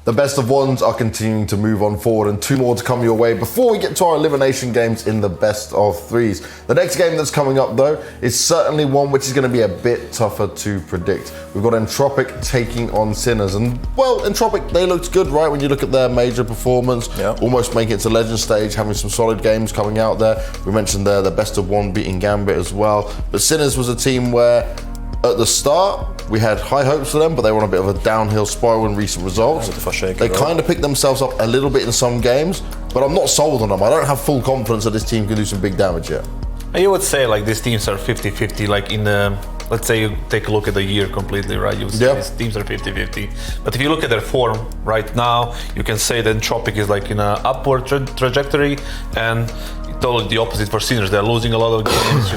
The best of ones are continuing to move on forward, and 2 more to come your way before we get to our elimination games in the best of 3s. The next game that's coming up though is certainly one which is going to be a bit tougher to predict. We've got Entropiq taking on Sinners, and well, Entropiq, they looked good, right? When you look at their major performance, almost making it to Legend stage, having some solid games coming out there. We mentioned there the best of 1 beating Gambit as well, but Sinners was a team where at the start, we had high hopes for them, but they were on a bit of a downhill spiral in recent results. They kind of picked themselves up a little bit in some games, but I'm not sold on them. I don't have full confidence that this team can do some big damage yet. You would say like these teams are 50-50, like in the, let's say you take a look at the year completely, right? You would say these teams are 50-50. But if you look at their form right now, you can say that Entropiq is like in an upward trajectory, and totally the opposite for Sinners. They're losing a lot of games,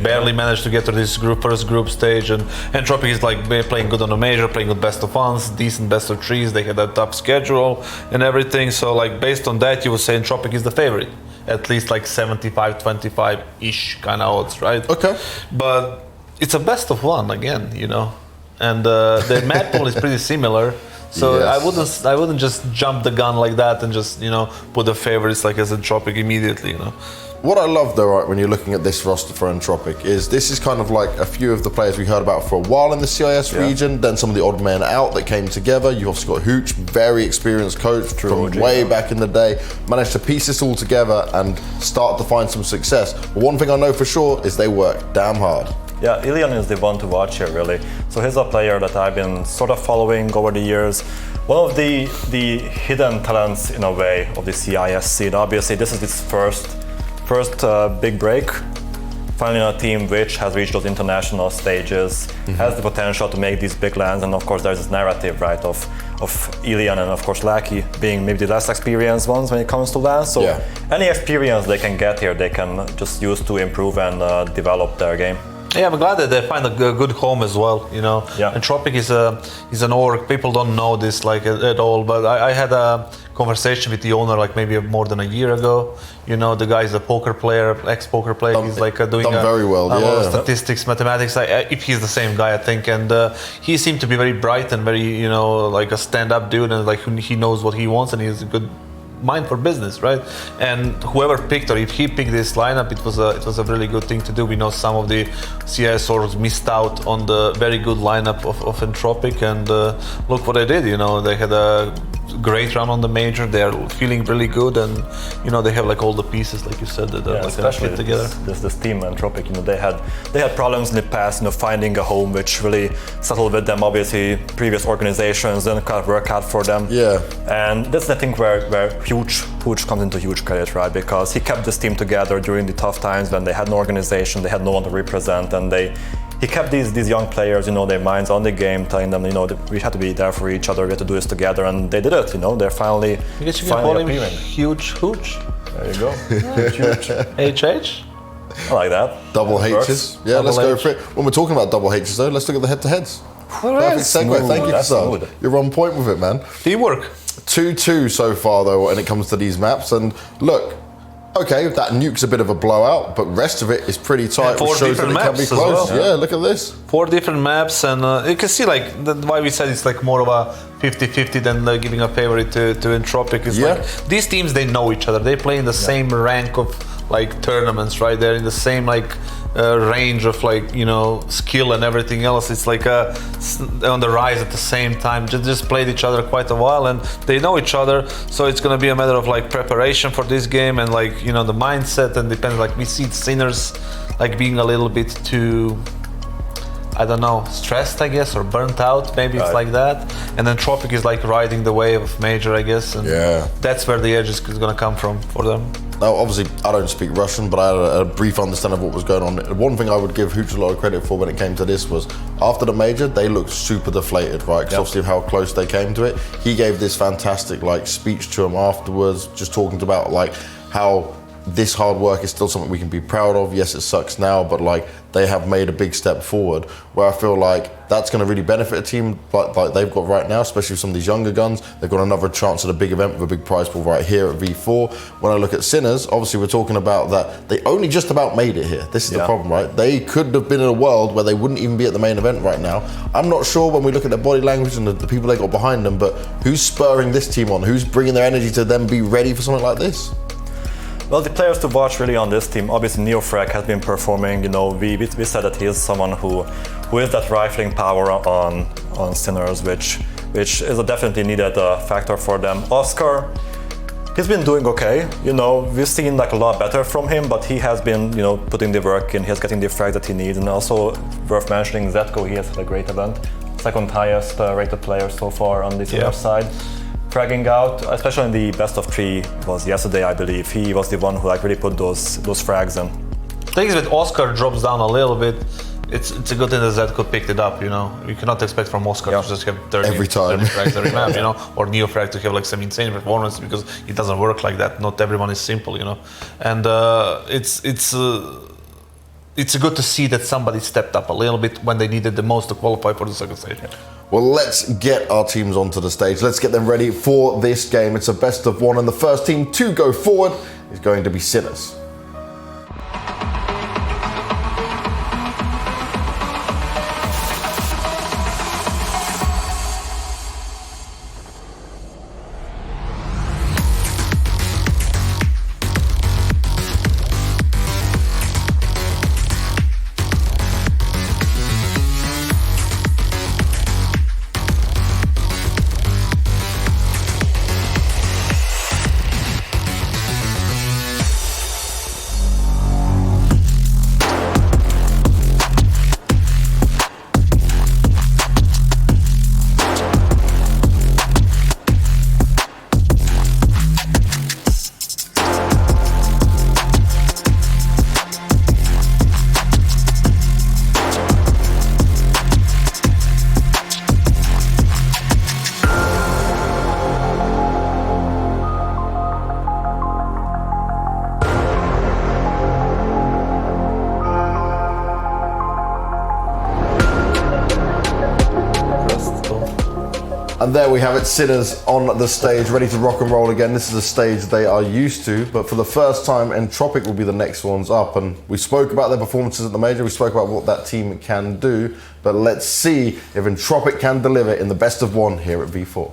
barely managed to get to this first group stage, and Entropiq is like playing good on the major, playing good best of 1s, decent best of 3s. They had a tough schedule and everything. So like based on that, you would say Entropiq is the favorite. At least like 75-25-ish kind of odds, right? Okay. But it's a best of 1 again, and the map pool is pretty similar. So I wouldn't just jump the gun like that and just put the favorites like as Entropiq immediately. What I love though, right, when you're looking at this roster for Entropiq is this is kind of like a few of the players we heard about for a while in the CIS region, then some of the odd men out that came together. You've also got Hooch, very experienced coach from way back in the day, managed to piece this all together and start to find some success. But one thing I know for sure is they work damn hard. Yeah, Ilian is the one to watch here, really. So he's a player that I've been sort of following over the years. One of the hidden talents, in a way, of the CIS scene. Obviously, this is his first big break. Finally on a team which has reached those international stages, has the potential to make these big lands, and of course there's this narrative, right, of Ilian and of course Laki being maybe the less experienced ones when it comes to lands. So any experience they can get here, they can just use to improve and develop their game. Yeah, I'm glad that they find a good home as well. Entropiq is an org. People don't know this like at all, but I had a conversation with the owner like maybe more than a year ago. The guy is a poker player, ex-poker player. He's like doing very well. a lot of statistics, mathematics. If he's the same guy, I think, and he seemed to be very bright and very like a stand-up dude, and like he knows what he wants, and he has a good mind for business, right? And whoever picked, or if he picked this lineup, it was a really good thing to do. We know some of the CIS orgs missed out on the very good lineup of Entropiq, and look what they did. They had a great run on the major. They are feeling really good, and they have like all the pieces, like you said, that are especially fit together. This team Entropiq, they had problems in the past, finding a home which really settled with them. Obviously, previous organizations didn't kind of work out for them. Yeah. And that's the thing where Hooch comes into huge credit, right? Because he kept this team together during the tough times when they had no organization, they had no one to represent, and he kept these young players, their minds on the game, telling them, that we had to be there for each other, we had to do this together, and they did it. They're finally appearing. Huge Hooch. There you go. Huge. HH. I like that. Double H's. Yeah, let's go for it. When we're talking about double H's though, let's look at the head-to-heads. Perfect segue. Thank you, Kassan. You're on point with it, man. Teamwork. 2-2 so far though when it comes to these maps, and look, okay, that nuke's a bit of a blowout, but rest of it is pretty tight, which shows that it can be close. Well. Yeah, look at this. 4 different maps, and you can see like why we said it's like more of a 50-50 than giving a favorite to Entropiq. It's like these teams, they know each other. They play in the same rank of like tournaments, right? They're in the same like range of like skill and everything else. It's like on the rise at the same time. Just played each other quite a while, and they know each other. So it's gonna be a matter of like preparation for this game, and like the mindset, and depends. Like we see Sinners like being a little bit too, I don't know, stressed, I guess, or burnt out. Maybe it's like that. And then Entropiq is like riding the wave of major, I guess. And that's where the edge is gonna come from for them. Now, obviously, I don't speak Russian, but I had a brief understanding of what was going on. One thing I would give Hooch a lot of credit for when it came to this was, after the major, they looked super deflated, right? Because obviously of how close they came to it. He gave this fantastic like speech to him afterwards, just talking about like how this hard work is still something we can be proud of. Yes, it sucks now, but like they have made a big step forward where I feel like that's going to really benefit a team like they've got right now, especially with some of these younger guns. They've got another chance at a big event with a big prize pool right here at V4. When I look at Sinners, obviously we're talking about that they only just about made it here. This is the problem, right? They could have been in a world where they wouldn't even be at the main event right now. I'm not sure when we look at their body language and the people they got behind them, but who's spurring this team on? Who's bringing their energy to them be ready for something like this? Well, the players to watch really on this team, obviously Entropiq has been performing, you know, we said that he is someone who has that rifling power on Sinners, which is a definitely needed factor for them. Oscar, he's been doing okay, you know, we've seen like a lot better from him, but he has been, you know, putting the work in, he's getting the frags that he needs, and also worth mentioning Zetko, he has had a great event, second highest rated player so far on the Sinner side. Fragging out, especially in the best of 3 was yesterday, I believe. He was the one who like really put those frags in. The thing is that Oscar drops down a little bit. It's a good thing that Zetko picked it up, you know. You cannot expect from Oscar to just have 30 frags every map, you know, or Entropiq to have like some insane performance because it doesn't work like that. Not everyone is simple, you know. And it's good to see that somebody stepped up a little bit when they needed the most to qualify for the second stage. Well, let's get our teams onto the stage. Let's get them ready for this game. It's a best of 1, and the first team to go forward is going to be Sinners. And there we have it, Sinners on the stage, ready to rock and roll again. This is a stage they are used to, but for the first time, Entropiq will be the next ones up. And we spoke about their performances at the major, we spoke about what that team can do, but let's see if Entropiq can deliver in the best of 1 here at V4.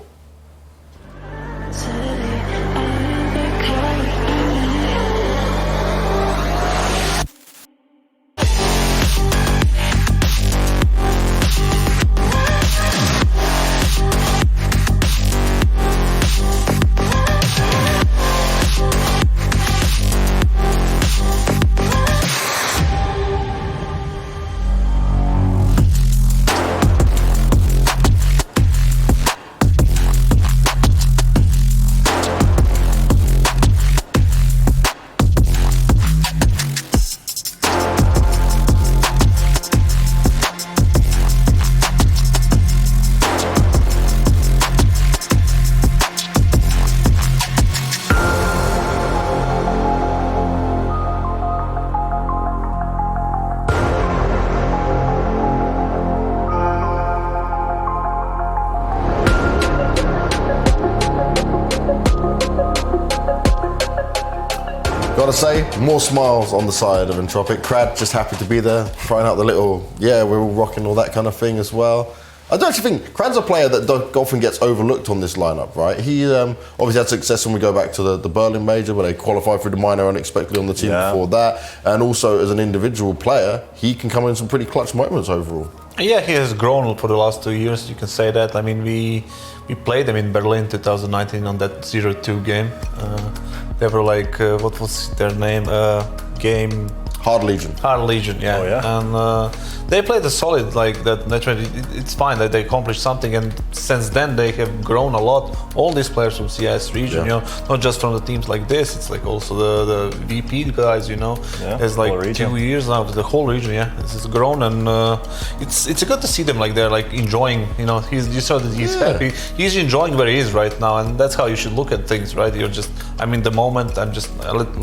Gotta say, more smiles on the side of Entropiq. Crad just happy to be there, trying out the little, yeah, we're all rocking all that kind of thing as well. I don't actually think Crad's a player that often gets overlooked on this lineup, right? He obviously had success when we go back to the Berlin major where they qualified through the minor unexpectedly on the team before that. And also as an individual player, he can come in some pretty clutch moments overall. Yeah, he has grown for the last 2 years, you can say that. I mean, we played them in Berlin 2019 on that 0-2 game. They were like, what was their name? Game Hard Legion. Hard Legion, yeah. Oh, yeah? And they played a solid, like that. It's fine that they accomplished something, and since then they have grown a lot. All these players from CIS region, you know, not just from the teams like this. It's like also the VP guys, you know. Yeah, it's like 2 years now. The whole region, yeah, this has grown, and it's good to see them like they're like enjoying. You know, you saw that he's happy. He's enjoying where he is right now, and that's how you should look at things, right? I'm in the moment. I'm just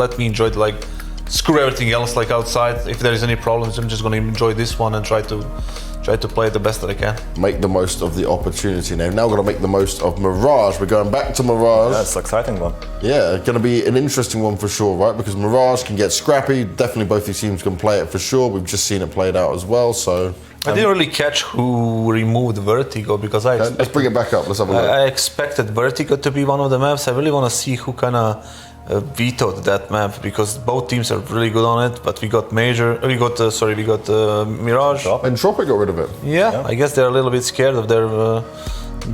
let me enjoy like. Screw everything else like outside. If there is any problems, I'm just going to enjoy this one and try to play the best that I can. Make the most of the opportunity. Now we're going to make the most of Mirage. We're going back to Mirage. That's an exciting one. Yeah, going to be an interesting one for sure, right? Because Mirage can get scrappy. Definitely both these teams can play it for sure. We've just seen it played out as well, so... I didn't really catch who removed Vertigo because let's bring it back up. Let's have a look. I expected Vertigo to be one of the maps. I really want to see who kind of vetoed that map because both teams are really good on it. But we got Mirage. Entropiq got rid of it. Yeah, I guess they're a little bit scared of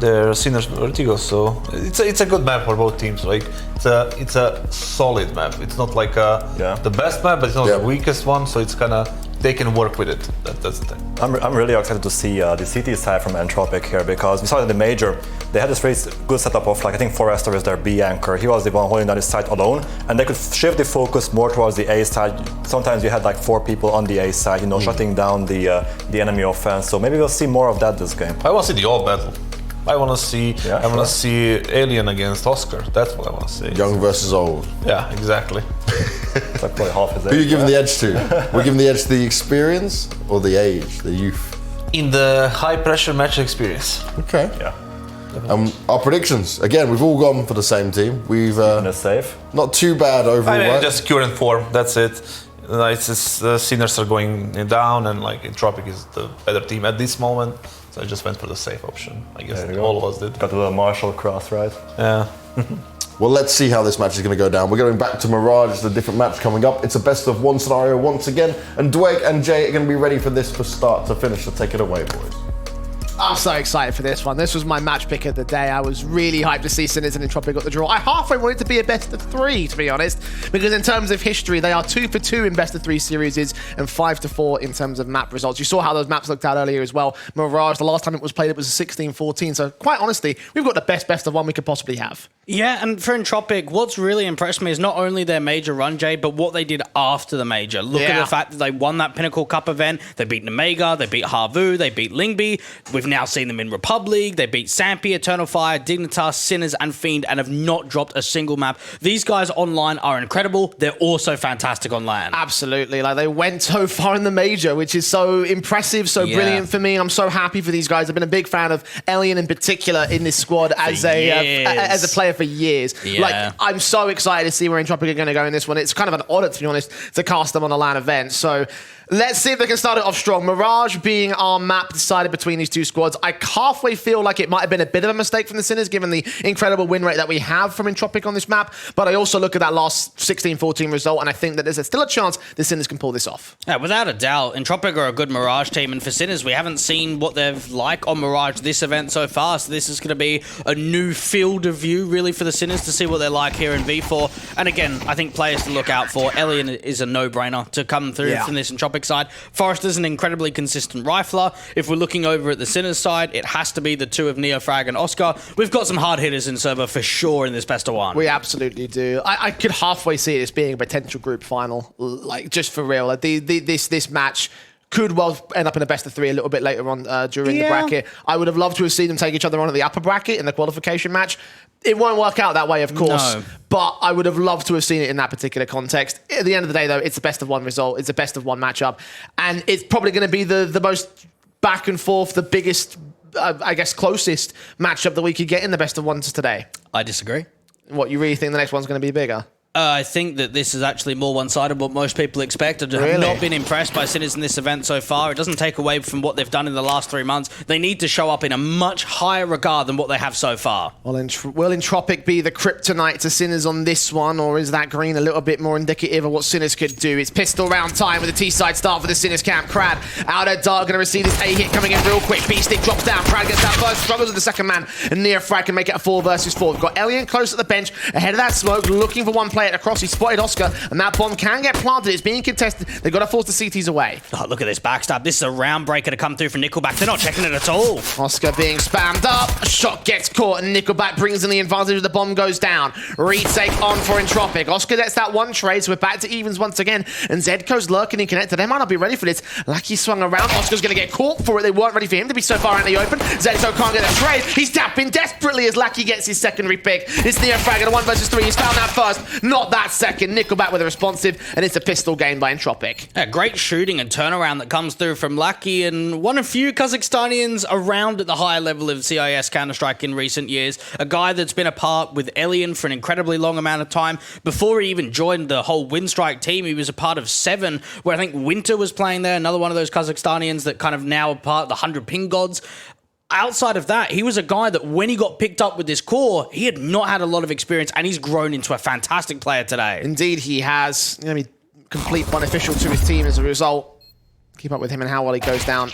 their Sinners Vertigo. So it's a good map for both teams. Like it's a solid map. It's not like the best map, but it's not the weakest one. So it's kind of. They can work with it. That's the thing. I'm really excited to see the CT side from Entropiq here because we saw in the major they had this really good setup of like I think Forrester is their B anchor. He was the one holding down his side alone, and they could shift the focus more towards the A side. Sometimes you had like 4 people on the A side, you know, shutting down the enemy offense. So maybe we'll see more of that this game. I want to see the all battle. I want to see Alien against Oscar. That's what I want to see. Young versus old. Yeah, exactly. It's like probably half his age. Who are you giving the edge to? We're giving the edge to the experience or the age, the youth? In the high pressure match experience. Okay. Yeah. Our predictions. Again, we've all gone for the same team. We've safe. Not too bad overall. I mean, right? just current form. That's it. It's just, the Sinners are going down, and like Entropiq is the better team at this moment. So I just went for the safe option. I guess all of us did. Got a little Marshall cross, right? Yeah. Well, let's see how this match is going to go down. We're going back to Mirage. It's a different match coming up. It's a best of 1 scenario once again. And Dweg and Jay are going to be ready for this from start to finish. So take it away, boys. I'm so excited for this one. This was my match pick of the day. I was really hyped to see Sinners and Entropiq got the draw. I halfway wanted it to be a best of 3, to be honest, because in terms of history, they are 2 for 2 in best of 3 series and 5 for 4 in terms of map results. You saw how those maps looked out earlier as well. Mirage, the last time it was played, it was 16-14. So quite honestly, we've got the best of 1 we could possibly have. Yeah, and for Entropiq, what's really impressed me is not only their major run, Jay, but what they did after the major. Look at the fact that they won that Pinnacle Cup event. They beat Nemega, they beat Harvu, they beat Lingby. We've now seen them in Republic. They beat Sampi, Eternal Fire, Dignitas, Sinners, and Fiend, and have not dropped a single map. These guys online are incredible. They're also fantastic on LAN. Absolutely. Like, they went so far in the major, which is so impressive, so brilliant for me. I'm so happy for these guys. I've been a big fan of Alien in particular in this squad as a player for years. Yeah. Like, I'm so excited to see where Entropiq are going to go in this one. It's kind of an honor, to be honest, to cast them on a LAN event. So let's see if they can start it off strong. Mirage being our map decided between these two squads. I halfway feel like it might have been a bit of a mistake from the Sinners, given the incredible win rate that we have from Entropiq on this map. But I also look at that last 16-14 result, and I think that there's still a chance the Sinners can pull this off. Yeah, without a doubt. Entropiq are a good Mirage team, and for Sinners, we haven't seen what they've like on Mirage this event so far, so this is going to be a new field of view, really, for the Sinners to see what they're like here in V4. And again, I think players to look out for. Alien is a no-brainer to come through from this Entropiq side. Forrester's an incredibly consistent rifler. If we're looking over at the Sinners side, it has to be the 2 of Neofrag and Oscar. We've got some hard hitters in server for sure in this best of 1. We absolutely do. I could halfway see it as being a potential group final, like, just for real. Like, this match could well end up in a best of 3 a little bit later on during the bracket. I would have loved to have seen them take each other on at the upper bracket in the qualification match. It won't work out that way, of course, but I would have loved to have seen it in that particular context. At the end of the day, though, it's a best of 1 result. It's a best of 1 matchup, and it's probably going to be the most back and forth, the biggest, I guess, closest matchup that we could get in the best of 1s today. I disagree. What, you really think the next one's going to be bigger? I think that this is actually more one-sided than what most people expect. I have not been impressed by Sinners in this event so far. It doesn't take away from what they've done in the last 3 months. They need to show up in a much higher regard than what they have so far. Well, will Entropiq be the kryptonite to Sinners on this one, or is that green a little bit more indicative of what Sinners could do? It's pistol round time with a T-side start for the Sinners camp. Crad out at dark, going to receive this A-hit coming in real quick. B-stick drops down. Crad gets that first, struggles with the second man, and Neofrag can make it a 4 versus 4. We've got Alien close at the bench, ahead of that smoke, looking for one player straight across. He spotted Oscar, and that bomb can get planted. It's being contested. They've got to force the CTs away. Oh, look at this backstab. This is a round breaker to come through from Nickelback. They're not checking it at all. Oscar being spammed up. A shot gets caught, and Nickelback brings in the advantage. The bomb goes down. Retake on for Entropiq. Oscar gets that one trade, so we're back to evens once again. And Zedco's lurking and connected. They might not be ready for this. Lucky swung around. Oscar's going to get caught for it. They weren't ready for him to be so far out in the open. Zedco can't get a trade. He's tapping desperately as Lucky gets his secondary pick. It's Neofrag in a 1 versus 3. He's found that first, not that second. Nickelback with a responsive, and it's a pistol game by Entropiq. Yeah, great shooting and turnaround that comes through from Lucky, and one of few Kazakhstanians around at the higher level of CIS Counter-Strike in recent years. A guy that's been a part with Elian for an incredibly long amount of time. Before he even joined the whole Winstrike team, he was a part of Seven, where I think Winter was playing there, another one of those Kazakhstanians that kind of now are part of the 100 Ping Gods. Outside of that, he was a guy that when he got picked up with this core, he had not had a lot of experience, and he's grown into a fantastic player today. Indeed, he has. Going to be complete beneficial to his team as a result. Keep up with him and how well he goes down.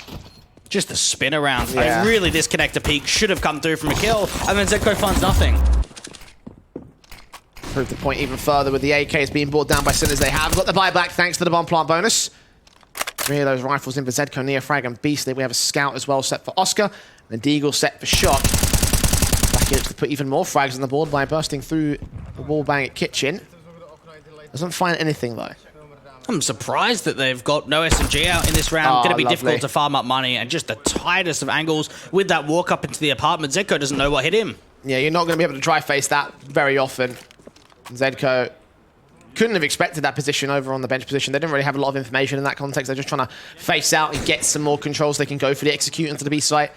Just the spin around. Yeah. I mean, really, this connector peak should have come through from a kill, and then Zedco finds nothing. Prove the point even further with the AKs being brought down by Sinners. They have got the buyback thanks to the bomb plant bonus. 3 of those rifles in for Zedco, Neofrag, and Beastly. We have a scout as well set for Oscar, and a Deagle set for Shot. Back here to put even more frags on the board by bursting through the wall bang at Kitchen. Doesn't find anything though. I'm surprised that they've got no SMG out in this round. Going to be difficult to farm up money, and just the tightest of angles with that walk up into the apartment. Zedco doesn't know what hit him. Yeah, you're not going to be able to dry face that very often. Zedco couldn't have expected that position over on the bench position. They didn't really have a lot of information in that context. They're just trying to face out and get some more controls. They can go for the execute into the B site.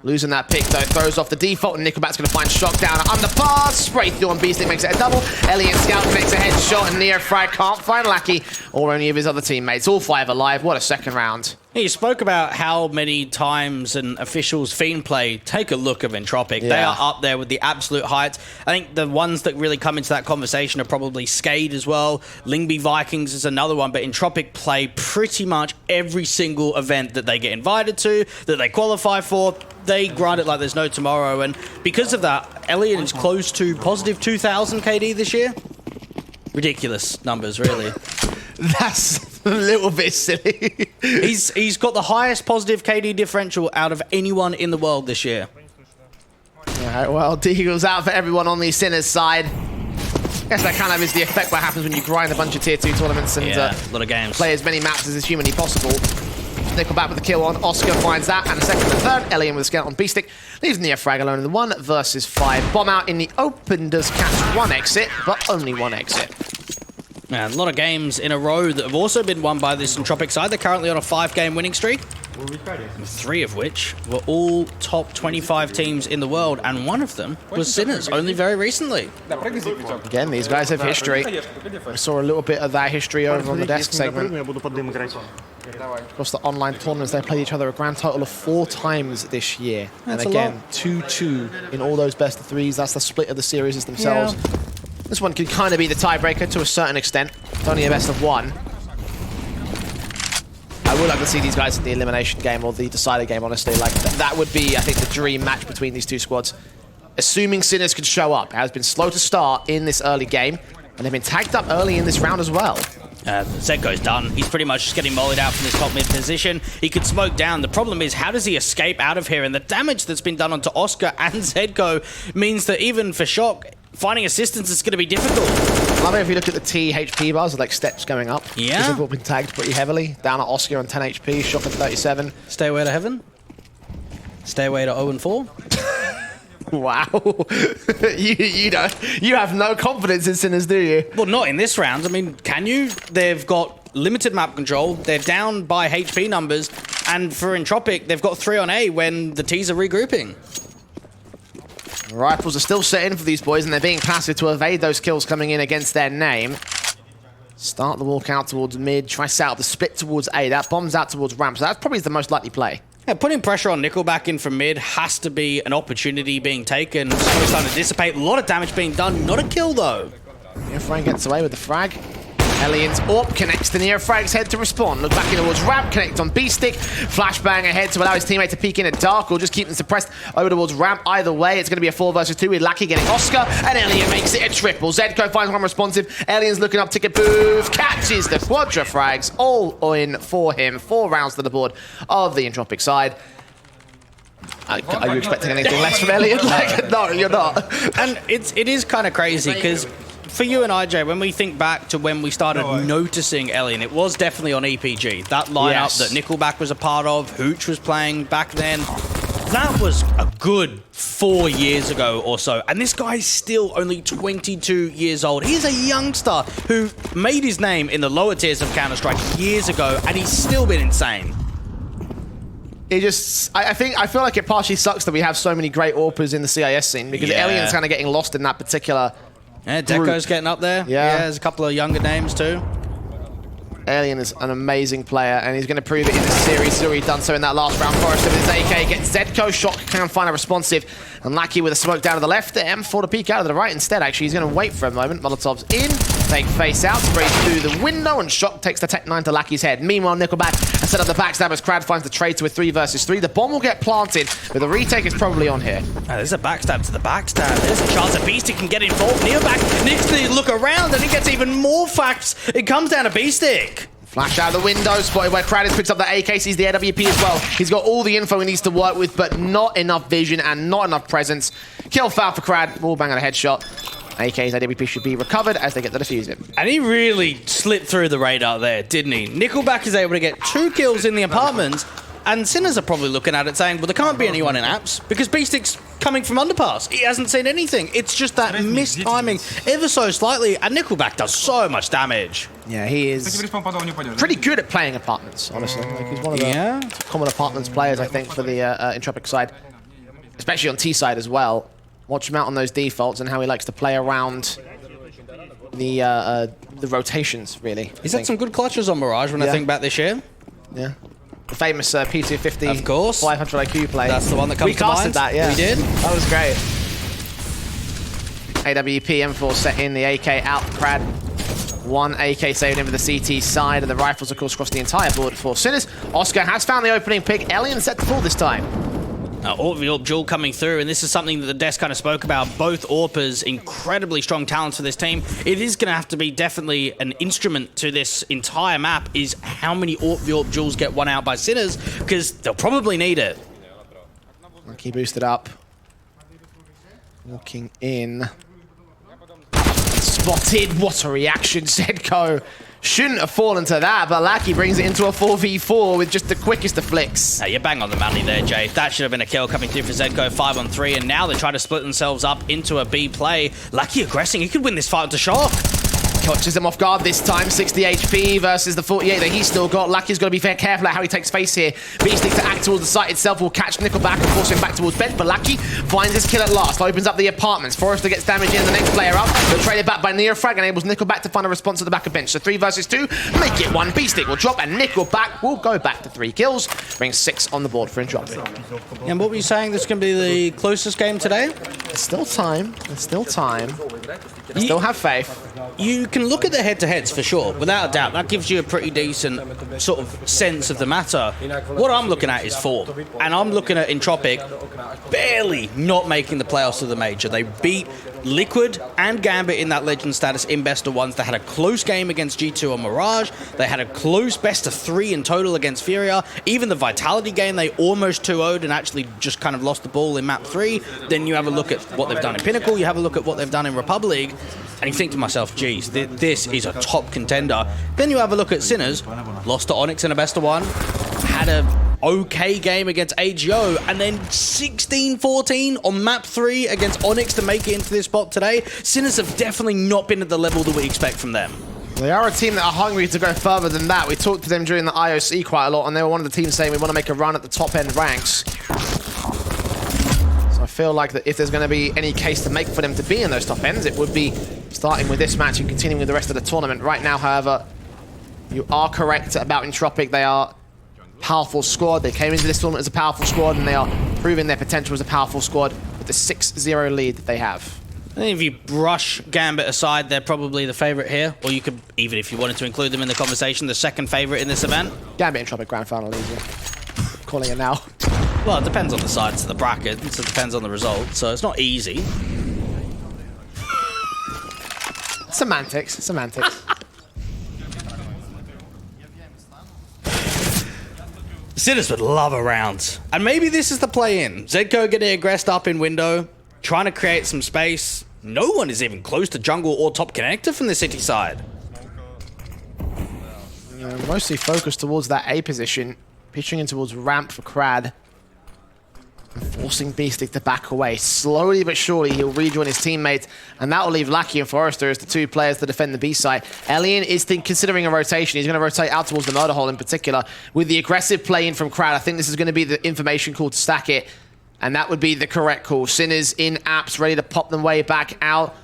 Losing that pick, though, throws off the default, and Nickelback's going to find Shock down on the pass. Spray through on Beastly, makes it a double. Ellie and Scout makes a headshot, and Neofrag can't find Lackey or any of his other teammates. All 5 alive. What a second round. You spoke about how many times an official's Fiend play. Take a look at Entropiq. Yeah. They are up there with the absolute heights. I think the ones that really come into that conversation are probably Skade as well. Lingby Vikings is another one, but Entropiq play pretty much every single event that they get invited to, that they qualify for. They grind it like there's no tomorrow, and because of that, Elliot is close to positive 2,000 KD this year. Ridiculous numbers, really. That's a little bit silly. He's got the highest positive KD differential out of anyone in the world this year. Alright, well, Deagle's out for everyone on the Sinners side. I guess that kind of is the effect what happens when you grind a bunch of tier 2 tournaments and Yeah, a lot of games. play as many maps as is humanly possible. Nickelback with the kill on. Oscar finds that, and a second and third. Elian with a scout on B-Stick. Leaves Neofrag alone in the 1 versus 5. Bomb out in the open does catch 1 exit, but only 1 exit. Yeah, a lot of games in a row that have also been won by this Entropiq side. They're currently on a 5-game winning streak. 3 of which were all top 25 teams in the world, and one of them was Sinners, only very recently. Again, these guys have history. We saw a little bit of that history over on the desk segment. Across the online tournaments, they played each other a grand total of 4 times this year. That's and again, 2-2 in all those best of 3s. That's the split of the series themselves. Yeah. This one could kind of be the tiebreaker to a certain extent. It's only a best of 1. I would like to see these guys in the elimination game or the decider game, honestly. Like that would be, I think, the dream match between these 2 squads. Assuming Sinners could show up. It has been slow to start in this early game, and they've been tagged up early in this round as well. Zedco's done. He's pretty much just getting mollied out from this top mid position. He could smoke down. The problem is, how does he escape out of here? And the damage that's been done onto Oscar and Zedco means that even for Shock, finding assistance is going to be difficult. I love it if you look at the T HP bars, like steps going up. Yeah. They've all been tagged pretty heavily. Down at Oscar on 10 HP, Shock at 37. Stay away to heaven. Stay away to 0-4. Wow. you have no confidence in Sinners, do you? Well, not in this round. I mean, can you? They've got limited map control. They're down by HP numbers. And for Entropiq, they've got 3 on A when the T's are regrouping. Rifles are still set in for these boys, and they're being passive to evade those kills coming in against their name. Start the walk out towards mid, try set up the split towards A. That bombs out towards ramp, so that's probably the most likely play. Yeah, putting pressure on Nickelback in from mid has to be an opportunity being taken. It's starting to dissipate. A lot of damage being done. Not a kill, though. Frank gets away with the frag. Alien's AWP connects to Neofrag's head to respond. Look back in towards Ramp, connect on B-Stick. Flashbang ahead to allow his teammate to peek in at Dark or just keep them suppressed over towards Ramp. Either way, it's going to be a 4 versus 2 with Lucky getting Oscar, and Alien makes it a triple. Zedco finds one responsive. Alien's looking up, ticket booth, catches the Quadra frags, all in for him. 4 rounds to the board of the Entropiq side. Are you expecting anything less from Alien? No, you're not. And it is kind of crazy because for you and IJ, when we think back to when we started noticing Alien, it was definitely on EPG. That lineup that Nickelback was a part of, Hooch was playing back then. That was a good 4 years ago or so. And this guy's still only 22 years old. He's a youngster who made his name in the lower tiers of Counter-Strike years ago, and he's still been insane. It just, I feel like it partially sucks that we have so many great AWPers in the CIS scene because Alien's kind of getting lost in that particular Deco's getting up there. Yeah, there's a couple of younger names too. Alien is an amazing player, and he's going to prove it in this series. He's already done so in that last round. Forrester with his AK gets Zedco. Shock can find a responsive. And Lackey with a smoke down to the left. M4 to peek out to the right instead, actually. He's going to wait for a moment. Molotov's in. Take face out. Sprays through the window, and Shock takes the Tech 9 to Lackey's head. Meanwhile, Nickelback has set up the backstab as Crad finds the trade to a 3 versus 3. The bomb will get planted, but the retake is probably on here. There's a backstab to the backstab. There's a chance that Beastie can get involved. Neoback needs to look around, and he gets even more facts. It comes down to Beastick. Flash out of the window, spotted where Kradis picks up the AK, sees the AWP as well. He's got all the info he needs to work with, but not enough vision and not enough presence. Kill foul for Krad, wall bang on a headshot. AK's AWP should be recovered as they get the defuse him. And he really slipped through the radar there, didn't he? Nickelback is able to get 2 kills in the apartments, and Sinners are probably looking at it saying, well, there can't be anyone in apps because Beastick's coming from underpass. He hasn't seen anything. It's just that mistiming ever so slightly, and Nickelback does so much damage. Yeah, he is pretty good at playing apartments, honestly. Like, he's one of the common apartments players, I think, for the Entropiq side, especially on T side as well. Watch him out on those defaults and how he likes to play around the rotations, really. He's had some good clutches on Mirage when I think back this year. Yeah. The famous P250 of course. 500 IQ play. That's the one that comes to mind. We casted that, yeah. We did. That was great. AWP M4 set in, the AK out, Prad. 1 AK saved in with the CT side, and the rifles, of course, across the entire board for Sinners. Oscar has found the opening pick. Alien set to fall this time. AWP duel coming through, and this is something that the desk kind of spoke about. Both AWPers, incredibly strong talents for this team. It is going to have to be definitely an instrument to this entire map is how many AWP duels get won out by Sinners, because they'll probably need it. Lucky boosted up. Walking in. Spotted. What a reaction, Zedco. Shouldn't have fallen to that, but Lackey brings it into a 4v4 with just the quickest of flicks. You're bang on the money there, Jay. That should have been a kill coming through for Zedco 5-on-3, and now they try to split themselves up into a B play. Lackey aggressing. He could win this fight with the Shock. Catches him off guard this time. 60 HP versus the 48 that he's still got. Lucky's got to be very careful at how he takes face here. Beastic to act towards the site itself will catch Nickelback and force him back towards bed, but Lucky finds his kill at last. Opens up the apartments. Forrester gets damage in, the next player up. But traded back by Neofrag enables Nickelback to find a response at the back of bench. So 3 versus 2, make it 1. Beastic will drop, and Nickelback will go back to 3 kills. Brings 6 on the board for Entropiq. And what were you saying? This is going to be the closest game today? There's still time. There's still time. I still have faith. You can look at the head-to-heads for sure, without a doubt. That gives you a pretty decent sort of sense of the matter. What I'm looking at is form, and I'm looking at Entropiq barely not making the playoffs of the major. They beat Liquid and Gambit in that legend status in best of ones. They had a close game against G2 on Mirage. They had a close best of 3 in total against Furia. Even the Vitality game, they almost 2-0'd and actually just kind of lost the ball in map 3. Then you have a look at what they've done in Pinnacle, you have a look at what they've done in Republic, and you think to myself, geez, this is a top contender. Then you have a look at Sinners, lost to Onyx in a best of 1, had a okay game against AGO, and then 16-14 on map 3 against Onyx to make it into this spot today. Sinners have definitely not been at the level that we expect from them. They are a team that are hungry to go further than that. We talked to them during the IOC quite a lot, and they were one of the teams saying we want to make a run at the top end ranks. So I feel like that if there's going to be any case to make for them to be in those top ends, it would be starting with this match and continuing with the rest of the tournament. Right now, however, you are correct about Entropiq. They are a powerful squad. They came into this tournament as a powerful squad, and they are proving their potential as a powerful squad with the 6-0 lead that they have. I think if you brush Gambit aside, they're probably the favorite here. Or you could, even if you wanted to include them in the conversation, the second favorite in this event. Gambit Entropiq grand final easy. Calling it now. Well, it depends on the sides of the bracket, so it depends on the result. So it's not easy. Semantics. Sinners would love a round. And maybe this is the play-in. Zedco getting aggressed up in window, trying to create some space. No one is even close to jungle or top connector from the city side. Mostly focused towards that A position, pitching in towards ramp for Crad. And forcing Beastic to back away. Slowly but surely, he'll rejoin his teammates, and that will leave Lackey and Forrester as the two players to defend the B side. Elian is considering a rotation. He's going to rotate out towards the murder hole in particular. With the aggressive play in from Crad, I think this is going to be the information call to stack it, and that would be the correct call. Sinners in apps, ready to pop them way back out.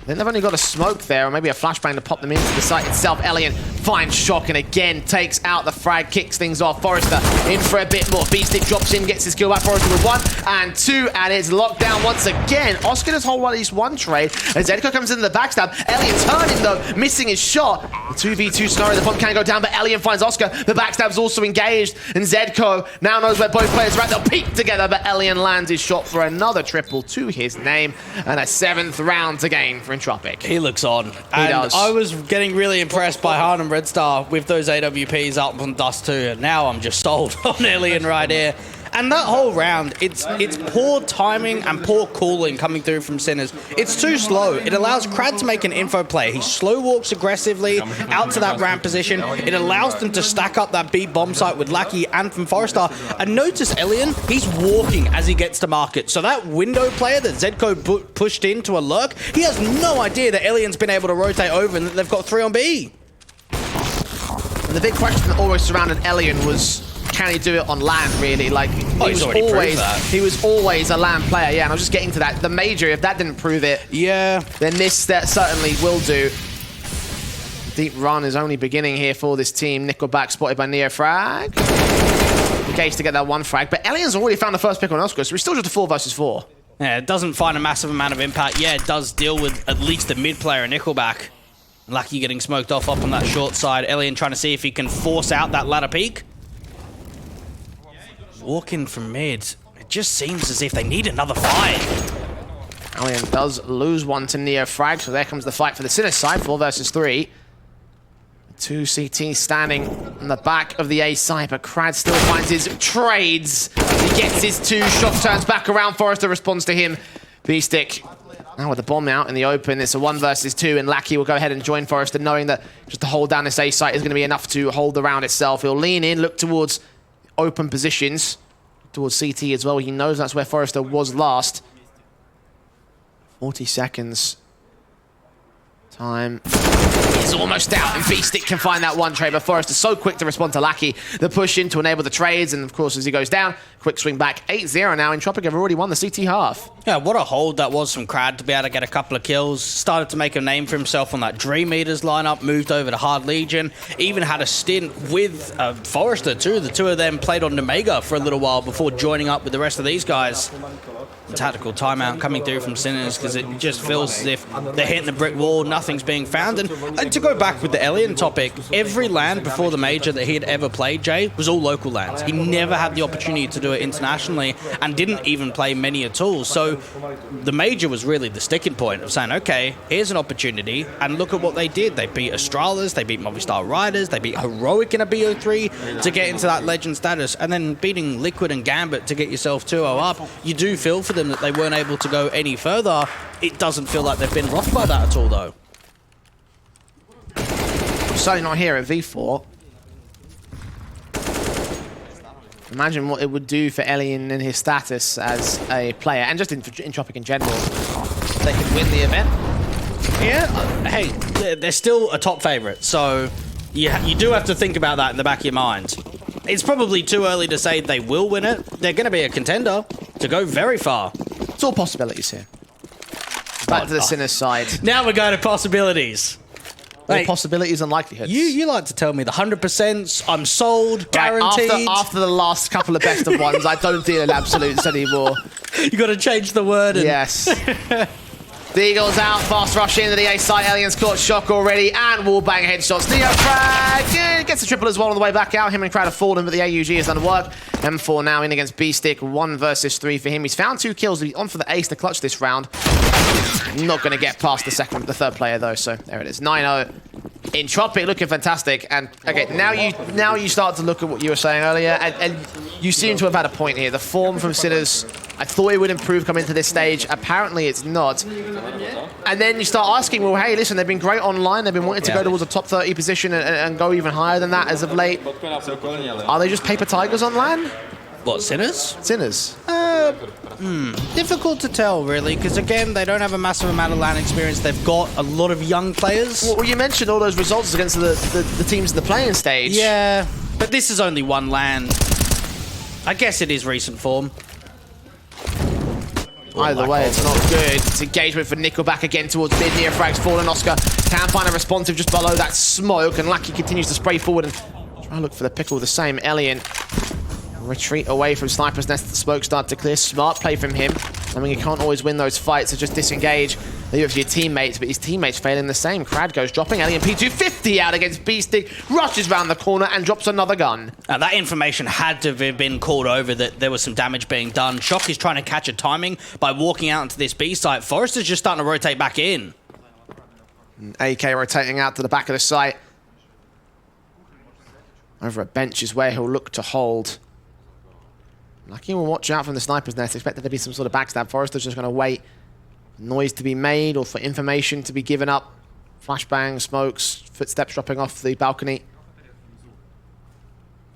Then they've only got a smoke there, or maybe a flashbang to pop them into the site itself. Elian finds Shock and again takes out the frag, kicks things off. Forrester in for a bit more. Beastic drops in, gets his kill back. Forrester with 1 and 2, and it's locked down once again. Oscar does hold at least one trade, and Zedco comes in the backstab. Elian turning though, missing his shot. The 2v2 scenario, the bomb can go down, but Elian finds Oscar. The backstab's also engaged, and Zedco now knows where both players are at. They'll peek together, but Elian lands his shot for another triple to his name, and a 7th round to gain for Entropiq. He looks on. He does. I was getting really impressed by Harnum Red Star with those AWPs up on Dust 2, and now I'm just sold on Elian right here. And that whole round, it's poor timing and poor cooling coming through from Sinners. It's too slow. It allows Crad to make an info play. He slow walks aggressively out to that ramp position. It allows them to stack up that B bomb site with Lackey and from Forrester. And notice Elian, he's walking as he gets to market. So that window player that Zedco pushed into a lurk, he has no idea that Elian's been able to rotate over and that they've got 3 on B. And the big question that always surrounded Elian was, can he do it on land, really? Like, he was always a land player, yeah, and I was just getting to that. The major, if that didn't prove it, yeah, then this that certainly will do. Deep run is only beginning here for this team. Nickelback spotted by Neo Frag. Engaged to get that 1 frag, but Elian's already found the first pick on Oscar, so we're still just a 4 versus 4. Yeah, it doesn't find a massive amount of impact. Yeah, it does deal with at least the mid player, Nickelback. Lucky getting smoked off up on that short side. Elian trying to see if he can force out that ladder peak. Walking from mid, it just seems as if they need another fight. Elian does lose 1 to Neo Frag, so there comes the fight for the Sinner side, 4 versus 3. 2 CT standing on the back of the A side, but Crad still finds his trades. He gets his 2 shots, turns back around. Forrester responds to him. Beastic now with the bomb out in the open. It's a 1 versus 2, and Lackey will go ahead and join Forrester, knowing that just to hold down this A site is going to be enough to hold the round itself. He'll lean in, look towards open positions, towards CT as well. He knows that's where Forrester was last. 40 seconds. Time is almost out, and Beastic can find that 1 trade, but Forrester's so quick to respond to Lackey. The push in to enable the trades, and of course, as he goes down, quick swing back. 8-0 now. Entropiq have already won the CT half. Yeah, what a hold that was from Crad to be able to get a couple of kills. Started to make a name for himself on that Dream Eaters lineup, moved over to Hard Legion, even had a stint with Forrester too. The 2 of them played on Nemega for a little while before joining up with the rest of these guys. Tactical timeout coming through from Sinners because it just feels as if they're hitting the brick wall, nothing's being found. And to go back with the Elian topic, every land before the major that he had ever played, Jay, was all local lands. He never had the opportunity to do it internationally and didn't even play many at all. So the major was really the sticking point of saying, okay, here's an opportunity, and look at what they did. They beat Astralis, they beat Movistar Riders, they beat Heroic in a BO3 to get into that legend status, and then beating Liquid and Gambit to get yourself 2-0 up. You do feel for them that they weren't able to go any further. It doesn't feel like they've been rocked by that at all, though. Certainly not here at V4. Imagine what it would do for Elian and his status as a player, and just in Entropiq in general. They could win the event. Yeah, hey, they're still a top favorite, so you do have to think about that in the back of your mind. It's probably too early to say they will win it. They're going to be a contender to go very far. It's all possibilities here. Back to the Sinners side. Now we're going to possibilities. All possibilities and likelihoods. You like to tell me the 100%, I'm sold, guaranteed. Right, after the last couple of best of ones, I don't deal in absolutes anymore. You got to change the word. Yes. Deagle's out, fast rush into the A site. Alien's caught shock already, and wallbang headshots. Entropiq gets a triple as well on the way back out. Him and Crowd have fallen, but the AUG has done work. M4 now in against B-Stick, 1 versus 3 for him. He's found 2 kills. He's on for the ace to clutch this round. Not going to get past the third player though, so there it is. 9-0. Entropiq looking fantastic, and okay, now you start to look at what you were saying earlier, and you seem to have had a point here. The form from Sinners, I thought it would improve coming into this stage. Apparently it's not. And then you start asking, well, hey, listen, they've been great online. They've been wanting to go towards a top 30 position and go even higher than that as of late. Are they just paper tigers on LAN? What, Sinners? Sinners. Difficult to tell, really, because again, they don't have a massive amount of LAN experience. They've got a lot of young players. Well, you mentioned all those results against the teams in the playing stage. Yeah, but this is only one LAN. I guess it is recent form. Either way, it's not good. It's engagement for Nickelback again towards mid. Neofrag's fallen. Oscar can find a responsive just below that smoke, and Lucky continues to spray forward and try to look for the pickle. The same. Alien retreat away from Sniper's Nest. The smoke start to clear. Smart play from him. I mean, you can't always win those fights, so just disengage. Leave it for your teammates, but his teammates failing the same. Crad goes dropping. Alien P250 out against B-Stick. Rushes round the corner and drops another gun. Now, that information had to have been called over that there was some damage being done. Shock is trying to catch a timing by walking out into this B site. Forrester's just starting to rotate back in. AK rotating out to the back of the site. Over a bench is where he'll look to hold. Lucky will watch out from the Sniper's Nest. Expect there to be some sort of backstab. Forrester's just going to wait. Noise to be made or for information to be given up. Flashbang, smokes, footsteps dropping off the balcony.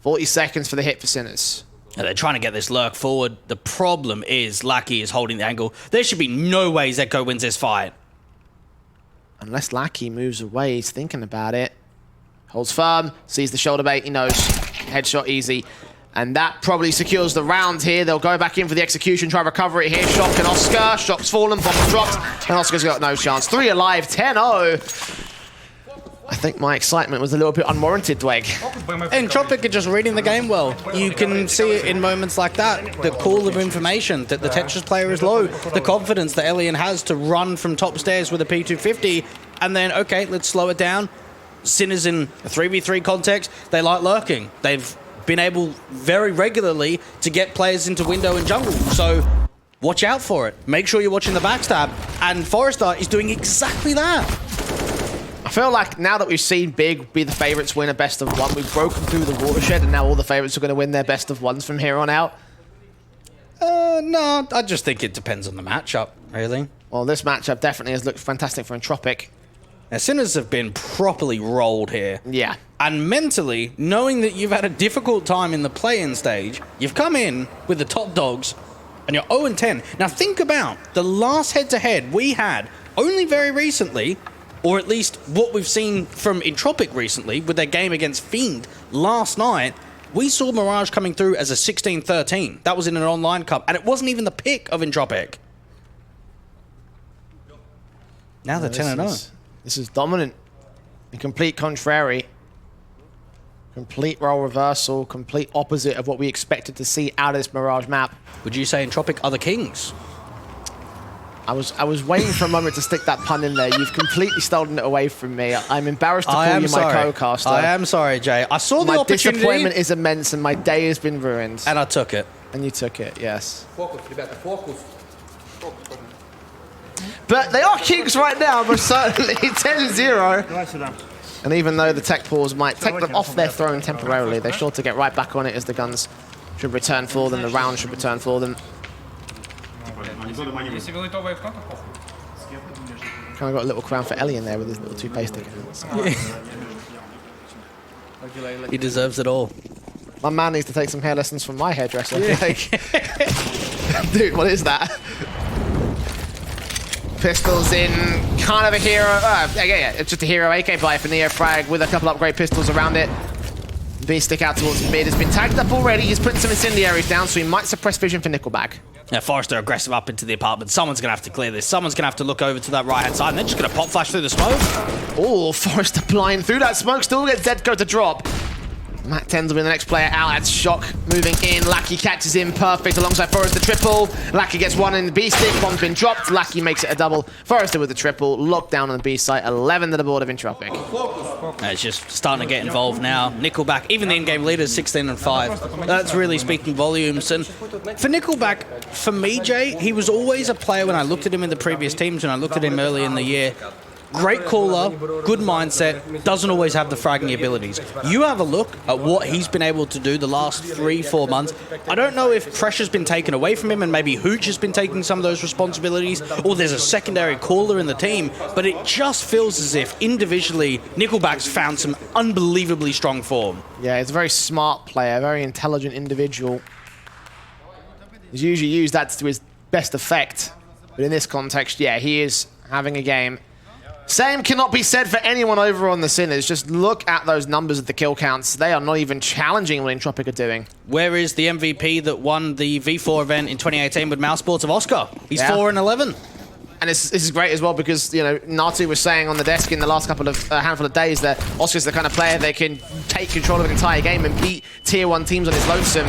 40 seconds for the hit for Sinners. Now, they're trying to get this lurk forward. The problem is Lackey is holding the angle. There should be no way Zedko wins this fight. Unless Lackey moves away, he's thinking about it. Holds firm, sees the shoulder bait, he knows. Headshot easy. And that probably secures the round here. They'll go back in for the execution, try to recover it here. Shock and Oscar. Shock's fallen, bomb dropped, and Oscar's got no chance. 3 alive, 10-0. I think my excitement was a little bit unwarranted, Dweg. Entropiq are just reading the game well. You can see it in moments like that. The call of information that the Tetris player is low. The confidence that Alien has to run from top stairs with a P250. And then, okay, let's slow it down. Sinners in a 3v3 context, they like lurking. They've been able very regularly to get players into window and jungle. So watch out for it. Make sure you're watching the backstab. And Forrester is doing exactly that. I feel like now that we've seen Big be the favourites win a best of one, we've broken through the watershed and now all the favourites are going to win their best of ones from here on out. No, I just think it depends on the matchup, really. Well, this matchup definitely has looked fantastic for Entropiq. Now, Sinners have been properly rolled here. Yeah. And mentally, knowing that you've had a difficult time in the play-in stage, you've come in with the top dogs, and you're 0-10. Now think about the last head-to-head we had only very recently, or at least what we've seen from Entropiq recently with their game against Fiend last night. We saw Mirage coming through as a 16-13. That was in an online cup, and it wasn't even the pick of Entropiq. Now they're 10-0. This is dominant. A complete contrary. Complete role reversal. Complete opposite of what we expected to see out of this Mirage map. Would you say Entropiq are the kings? I was waiting for a moment to stick that pun in there. You've completely stolen it away from me. I'm embarrassed to call you my co-caster. I am sorry, Jay. I saw the opportunity. My disappointment is immense and my day has been ruined. And I took it. And you took it, yes. But they are kings right now, but certainly 10-0. And even though the tech pause might take them off their throne temporarily, they're sure to get right back on it as the guns should return for them, the round should return for them. Kind of got a little crown for Ellie in there with his little two pasty hands. He deserves it all. My man needs to take some hair lessons from my hairdresser. Yeah. Dude, what is that? Pistols in, kind of a hero. Yeah, it's just a hero AK buy for Neofrag with a couple upgrade pistols around it. B stick out towards mid. Has been tagged up already. He's putting some incendiaries down, so he might suppress vision for Nickelback. Now, Forrester aggressive up into the apartment. Someone's going to have to clear this. Someone's going to have to look over to that right-hand side, and they're just going to pop flash through the smoke. Oh, Forrester blind through that smoke. Still gets Zedko to drop. Matt 10's will be the next player out. That's Shock moving in. Lackey catches him perfect alongside Forrester triple. Lackey gets one in the B stick. Bomb's been dropped. Lackey makes it a double. Forrester with the triple. Locked down on the B site. 11 to the board of Entropiq. It's just starting to get involved now. Nickelback, even the in-game leader, is 16 and 5. That's really speaking volumes. And for Nickelback, for me, Jay, he was always a player when I looked at him in the previous teams, and I looked at him early in the year. Great caller, good mindset, doesn't always have the fragging abilities. You have a look at what he's been able to do the last 3-4 months. I don't know if pressure's been taken away from him and maybe Hooch has been taking some of those responsibilities, or there's a secondary caller in the team, but it just feels as if individually Nickelback's found some unbelievably strong form. Yeah, he's a very smart player, very intelligent individual. He's usually used that to his best effect, but in this context, yeah, he is having a game. Same cannot be said for anyone over on the Sinners. Just look at those numbers of the kill counts. They are not even challenging what Entropiq are doing. Where is the MVP that won the V4 event in 2018 with Mouse Sports of Oscar? He's 4 and 11. And this is great as well because, you know, Natu was saying on the desk in the last couple of handful of days that Oscar's the kind of player that can take control of an entire game and beat tier 1 teams on his lonesome.